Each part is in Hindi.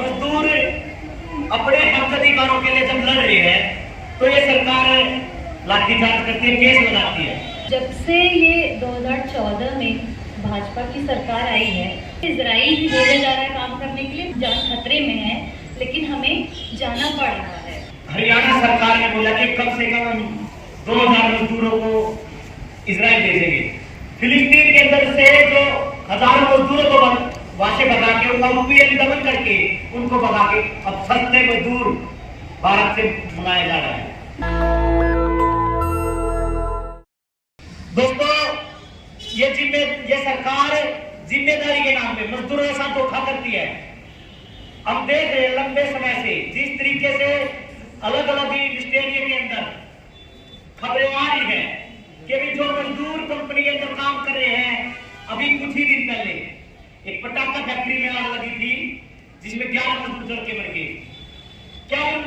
मजदूर अपने हक अधिकारों के लिए जब लड़ रहे हैं तो ये सरकार लाठीचार्ज करती है, केस लगाती है। जब से ये 2014 में भाजपा की सरकार आई है, इजराइल भी भेजा जा रहा है काम करने के लिए, जान खतरे में है, लेकिन हमें जाना पड़ रहा है। हरियाणा सरकार ने बोला कि कम से कम 2000 मजदूरों को इजराइल भेजेंगे। फिलिस्तीन के अंदर से जो हजारों मजदूरों को वहां से भगा के, उनका उत्पीड़न दमन करके उनको भगा के अब सस्ते मजदूर भारत से मंगाया जा रहा है। दोस्तों, ये सरकार जिम्मेदारी के नाम पे मजदूरों के साथ धोखा करती है। हम देख रहे हैं लंबे समय से जिस तरीके से अलग अलग इंडस्ट्री के अंदर खबरें आ रही है कि भी जो मजदूर कंपनी के अंदर काम कर रहे हैं, अभी कुछ ही दिन पहले एक पटाखा फैक्ट्री में आग लगी थी जिसमें 11 मजदूर जल के मर गए। क्या उन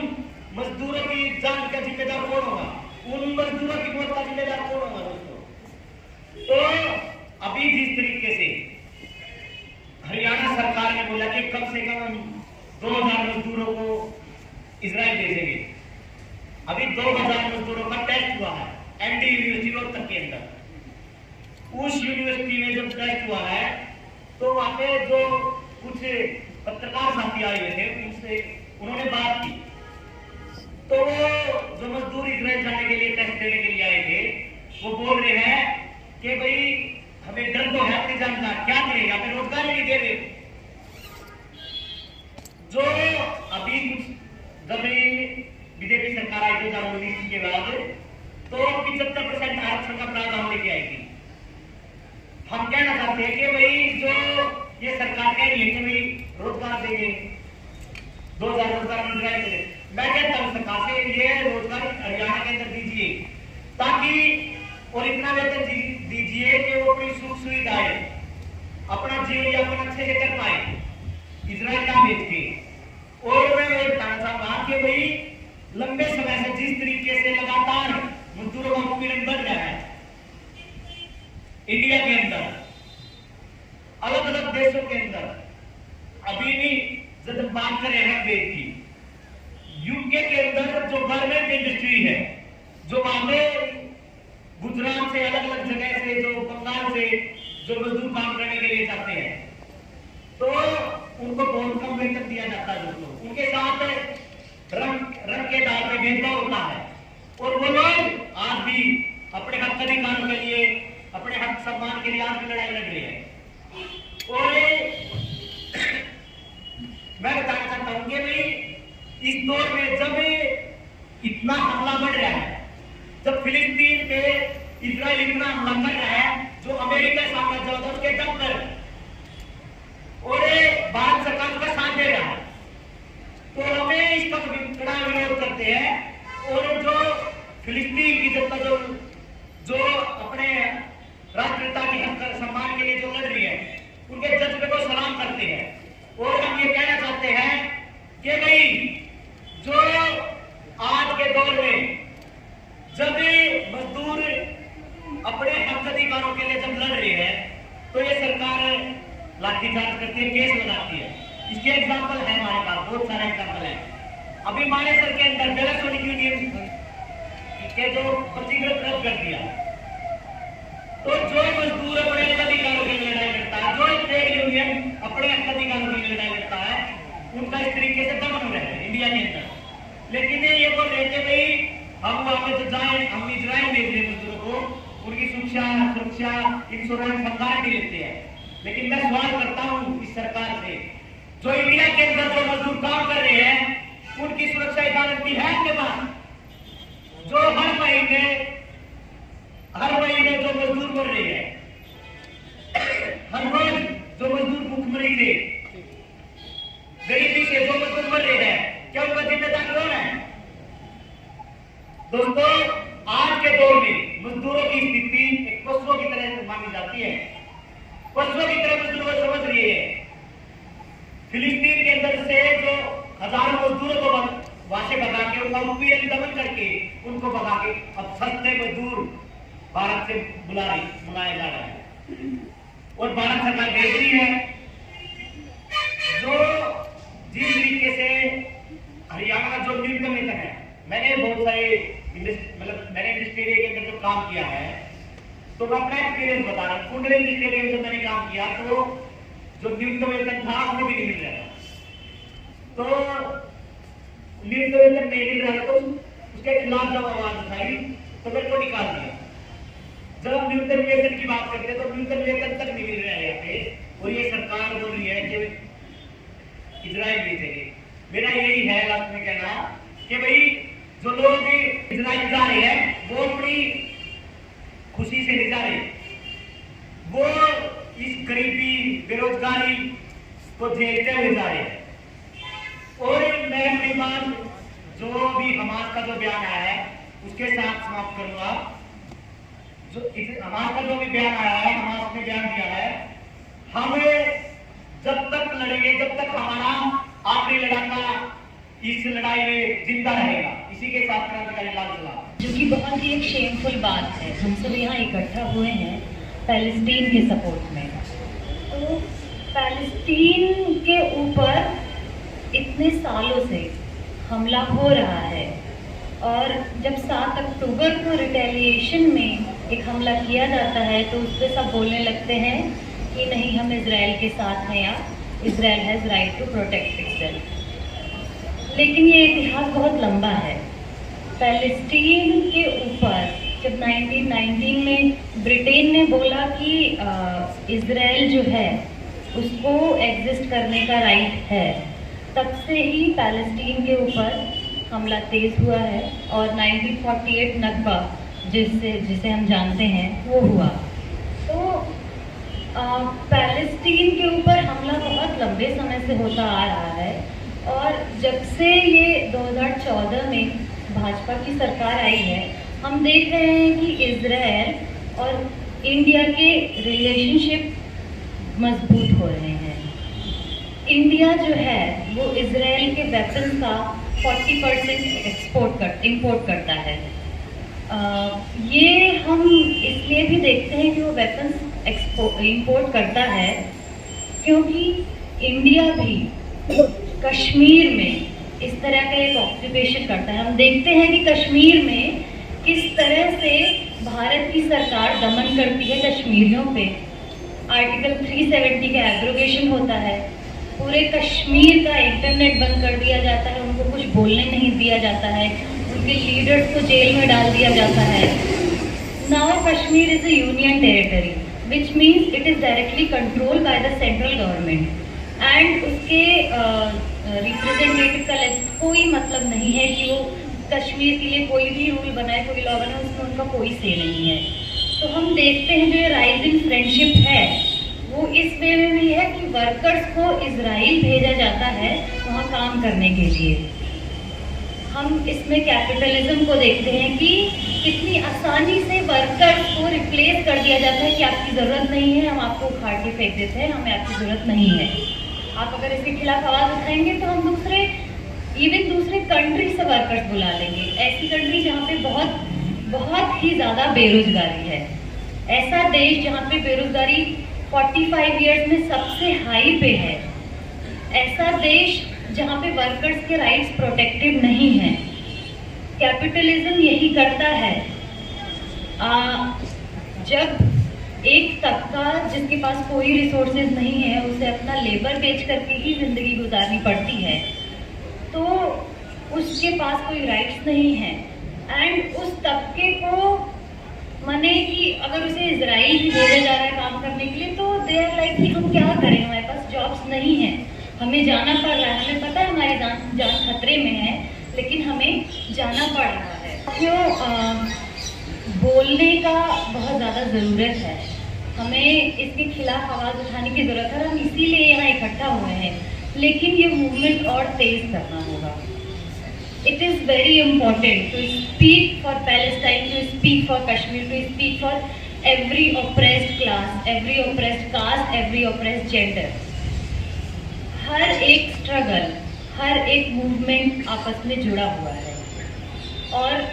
मजदूरों की जान का जिम्मेदार कौन होगा? उन मजदूरों की मौत का जिम्मेदार कौन होगा दोस्तों? तो अभी जिस तरीके से हरियाणा सरकार ने बोला कि कम से कम 2000 मजदूरों को इजराइल भेजेंगे। अभी 2000 मजदूरों का टेस्ट हुआ है एमडी यूनिवर्सिटी रोहतक के अंदर। उस यूनिवर्सिटी में जब टेस्ट हुआ है तो वहां पे जो कुछ पत्रकार साथी आए हुए थे उनसे उन्होंने बात की, तो वो जो मजदूर इजराइल जाने के लिए टेस्ट देने के लिए आए थे वो बोल रहे हैं कि भाई हमें डर तो है अपनी जान का, क्या करें, हमें रोजगार नहीं दे रहे। जो अभी कुछ जब बीजेपी सरकार आई 2019 के बाद तो 75% आरक्षण का प्रावधान लेके आई थी। हम कहना चाहते हैं कि भाई जो ये सरकार कह रही है कि भाई रोजगार देंगे, 2000 रोजगार मिल रहा है, मैं कहता हूं सरकार से ये रोजगार हरियाणा के अंदर दीजिए ताकि, और इतना वेतन दीजिए कि वो अपनी सुख सुविधाएं अपना जीवन यापन अच्छे से कर पाए, इजराइल ना भेज के। और मैं ये बताना चाहूंगा कि भाई लंबे समय से जिस तरीके से लगातार मजदूरों का उत्पीड़न बढ़ रहा है इंडिया के अंदर, अलग अलग देशों के अंदर, अभी भी जब बात करें हैं देश की, यूके के अंदर जो गारमेंट इंडस्ट्री है, जो वहां पे गुजरात से अलग अलग जगह से, जो बंगाल से जो मजदूर काम करने के लिए जाते हैं, तो उनको बहुत कम वेतन दिया जाता है दोस्तों। उनके साथ रंग के दाव पे भेदभाव होता है और वो लोग आज भी अपने हक अधिकारों के लिए, अपने हक सम्मान के लिए आज भी लड़ाई लड़ रहे हैं। और मैं बताना चाहता हूं कि भाई इस दौर में जब इतना हमला बढ़ रहा है, जब फिलिस्तीन पे इजराइल इतना हमला कर रहा है, जो अमेरिका साम्राज्यवाद उसके दम पर, और भारत सरकार का साथ दे रहा है, तो हमें इसका कड़ा विरोध करते हैं। और जो फिलिस्तीन की जनता जो अपने राष्ट्रीयता के हक सम्मान के लिए जो लड़ रही है, उनके जज्बे को सलाम करते हैं। और हम ये कहना चाहते हैं कि भाई जो आज के दौर में जब मजदूर अपने हक अधिकारों के लिए जब लड़ रहे हैं तो ये सरकार लाठीचार्ज करती है, केस लगाती है। इसके एग्जाम्पल है हमारे पास, बहुत सारे एग्जाम्पल है। अभी मानेसर के अंदर बेलासोनिक यूनियन के जो प्रतिग्रह रद्द कर दिया, तो जो मजदूर अपने अधिकारों के लिए लड़ाई लड़ता है, जो ट्रेड यूनियन अपने अधिकारों के लिए लड़ाई लड़ता है, उनका इस तरीके से दमन हो रहा है इंडिया के अंदर। लेकिन ये बोल रहे थे भाई हम वहां पे तो जाए, हम इजराइल भेज रहे मजदूरों को, उनकी सुरक्षा इंश्योरेंस हम गारंटी लेते हैं। लेकिन मैं सवाल करता हूं इस सरकार से, जो इंडिया के अंदर जो मजदूर काम कर रहे हैं उनकी सुरक्षा गारंटी है आपके पास? जो हर महीने जो मजदूर मर रहे हैं, हर रोज जो मजदूर भूखमरी से, गरीबी से जो मजदूर मर रहे हैं, क्या उनका जिम्मेदार कौन है? दोस्तों, आज के दौर में मजदूरों की स्थिति एक पशुओं की तरह मानी जाती है, पशुओं की तरह मजदूरों को समझ रही है। फिलिस्तीन के अंदर से जो हजारों मजदूरों को वहां से भगा के, उनका उत्पीड़न दमन करके उनको भगा के अब सस्ते मजदूर भारत से बुलाया जा रहा है और भारत सरकार भेज रही है। जो जिस मैंने बहुत सारे मैंने इंडस्ट्री एरिया के अंदर जो काम किया है, तो मैं अपना एक्सपीरियंस बता रहा हूँ। कुंडली इंडस्ट्री एरिया में जब मैंने काम किया तो जो न्यूनतम वेतन था वो भी नहीं मिल रहा था। तो न्यूनतम वेतन नहीं मिल रहा था तो उसके खिलाफ जब आवाज उठाई तो मेरे को निकाल दिया। जब हम न्यूनतम वेतन की बात करते हैं तो न्यूनतम वेतन तक नहीं मिल रहा है यहाँ पे, और ये सरकार बोल रही है कि इजराइल भेजेंगे। मेरा यही है लास्ट में कहना कि भाई जो लोग इजराइल जा रहे हैं वो अपनी खुशी से नहीं जा रहे, वो इस गरीबी बेरोजगारी को झेलते हुए जा रहे हैं। और मैं अपनी बात जो भी हमास का जो बयान आया है उसके साथ समाप्त करूंगा। जो हमास का जो भी बयान आया है, हमास ने बयान दिया है, हम जब तक लड़ेंगे, जब तक हमारा आखिरी लड़ाका इस लड़ाई में जिंदा रहेगा। इसी के साथ क्रांतिकारी लाल सलाम। जो कि बहुत ही एक शेमफुल बात है, हम सब यहाँ इकट्ठा हुए हैं पैलेस्टीन के सपोर्ट में। तो पैलेस्टीन के ऊपर इतने सालों से हमला हो रहा है, और जब 7 अक्टूबर को रिटेलिएशन में एक हमला किया जाता है तो उस पर सब बोलने लगते हैं कि नहीं, हम इजराइल के साथ हैं या Israel has right to protect itself. लेकिन ये इतिहास बहुत लंबा है। पैलेस्टीन के ऊपर जब 1919 में ब्रिटेन ने बोला कि इजराइल जो है उसको एग्जिस्ट करने का राइट है, तब से ही पैलेस्टीन के ऊपर हमला तेज हुआ है, और 1948 नकबा जिसे हम जानते हैं वो हुआ। तो पैलेस्टीन के ऊपर हमला बहुत लंबे समय से होता आ रहा है, और जब से ये 2014 में भाजपा की सरकार आई है, हम देख रहे हैं कि इजराइल और इंडिया के रिलेशनशिप मजबूत हो रहे हैं। इंडिया जो है वो इजराइल के वेपन का 40% इंपोर्ट करता है। ये हम इसलिए भी देखते हैं कि वो वेपन्स इंपोर्ट करता है क्योंकि इंडिया भी कश्मीर में इस तरह का एक ऑक्यूपेशन करता है। हम देखते हैं कि कश्मीर में किस तरह से भारत की सरकार दमन करती है कश्मीरियों पे। आर्टिकल 370 का एब्रोगेशन होता है, पूरे कश्मीर का इंटरनेट बंद कर दिया जाता है, उनको कुछ बोलने नहीं दिया जाता है, उनके लीडर्स को जेल में डाल दिया जाता है। Now Kashmir is a union territory which means it is directly controlled by the central government, and उसके रिप्रेजेंटेटिव का कोई मतलब नहीं है कि वो कश्मीर के लिए कोई भी रूल बनाए, कोई लॉ बनाए, उसमें उनका कोई से नहीं है। तो हम देखते हैं जो ये राइजिंग फ्रेंडशिप है वो इस वे में भी है कि वर्कर्स को इजराइल भेजा जाता है वहाँ काम करने के लिए। हम इसमें कैपिटलिज्म को देखते हैं कि कितनी आसानी से वर्कर्स को रिप्लेस कर दिया जाता है कि आपकी ज़रूरत नहीं है, हम आपको उखाड़ के फेंक देते हैं, हमें आपकी ज़रूरत नहीं है। आप अगर इसके खिलाफ आवाज़ उठाएंगे तो हम दूसरे कंट्री से वर्कर्स बुला लेंगे, ऐसी कंट्री जहाँ पे बहुत ही ज़्यादा बेरोजगारी है, ऐसा देश जहाँ पे बेरोजगारी 45 ईयर्स में सबसे हाई पे है, ऐसा देश जहाँ पे वर्कर्स के राइट्स प्रोटेक्टेड नहीं हैं। कैपिटलिज्म यही करता है। जब एक तबका जिसके पास कोई रिसोर्सेज नहीं है उसे अपना लेबर बेच करके ही जिंदगी गुजारनी पड़ती है, तो उसके पास कोई राइट्स नहीं है, एंड उस तबके को माने कि अगर उसे इजराइल भी भेजा जा रहा है काम करने के लिए तो दे आर लाइक कि हम क्या करें, हमारे पास जॉब्स नहीं है, हमें जाना पड़ रहा है, हमें पता है हमारी जान खतरे में है, लेकिन हमें जाना पड़ रहा है। क्यों बोलने का बहुत ज़्यादा ज़रूरत है, हमें इसके खिलाफ आवाज़ उठाने की ज़रूरत है, हम इसीलिए यहाँ इकट्ठा हुए हैं। लेकिन ये मूवमेंट और तेज़ करना होगा। It is very important to speak for Palestine, to speak for Kashmir, to speak for every oppressed class, every oppressed caste, every oppressed gender. हर एक स्ट्रगल, हर एक मूवमेंट आपस में जुड़ा हुआ है, और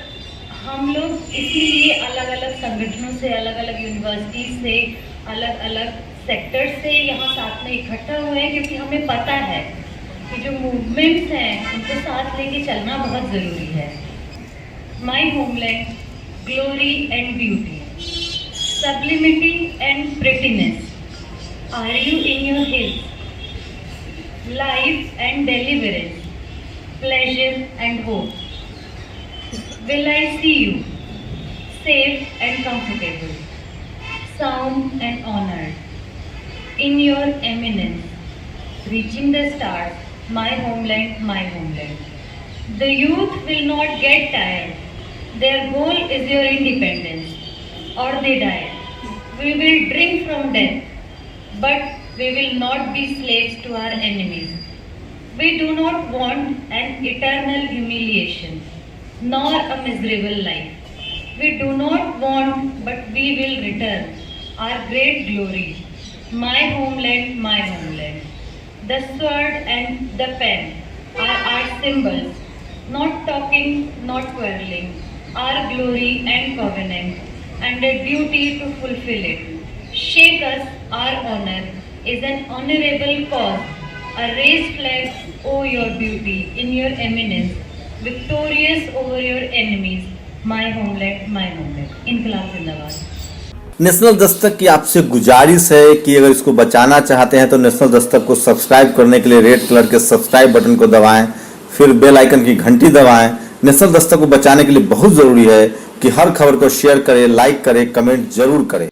हम लोग इसीलिए अलग अलग संगठनों से, अलग अलग यूनिवर्सिटीज से, अलग अलग सेक्टर से यहाँ साथ में इकट्ठा हुए हैं, क्योंकि हमें पता है कि जो मूवमेंट्स हैं उनको साथ लेके चलना बहुत ज़रूरी है। my homeland, glory and beauty, sublimity and prettiness. Are you in your hills? Life and deliverance, pleasure and hope. Will I see you, safe and comfortable, sound and honored, in your eminence, reaching the stars, my homeland, my homeland. The youth will not get tired. Their goal is your independence, or they die. We will drink from death, but we will not be slaves to our enemies. We do not want an eternal humiliation, nor a miserable life. We do not want, but we will return our great glory. My homeland, my homeland. The sword and the pen are our symbols, not talking, not quarreling, our glory and covenant, and a duty to fulfill it. Shake us, our honor is an honorable cause, a raised flag, oh your beauty, in your eminence, victorious over your enemies, my homeland, my homeland. इनकलाब जिंदाबाद। नेशनल दस्तक की आपसे गुजारिश है कि अगर इसको बचाना चाहते हैं तो नेशनल दस्तक को सब्सक्राइब करने के लिए रेड कलर के सब्सक्राइब बटन को दबाएं, फिर बेल आइकन की घंटी दबाएं। नेशनल दस्तक को बचाने के लिए बहुत ज़रूरी है कि हर खबर को शेयर करें, लाइक करें, कमेंट जरूर करें।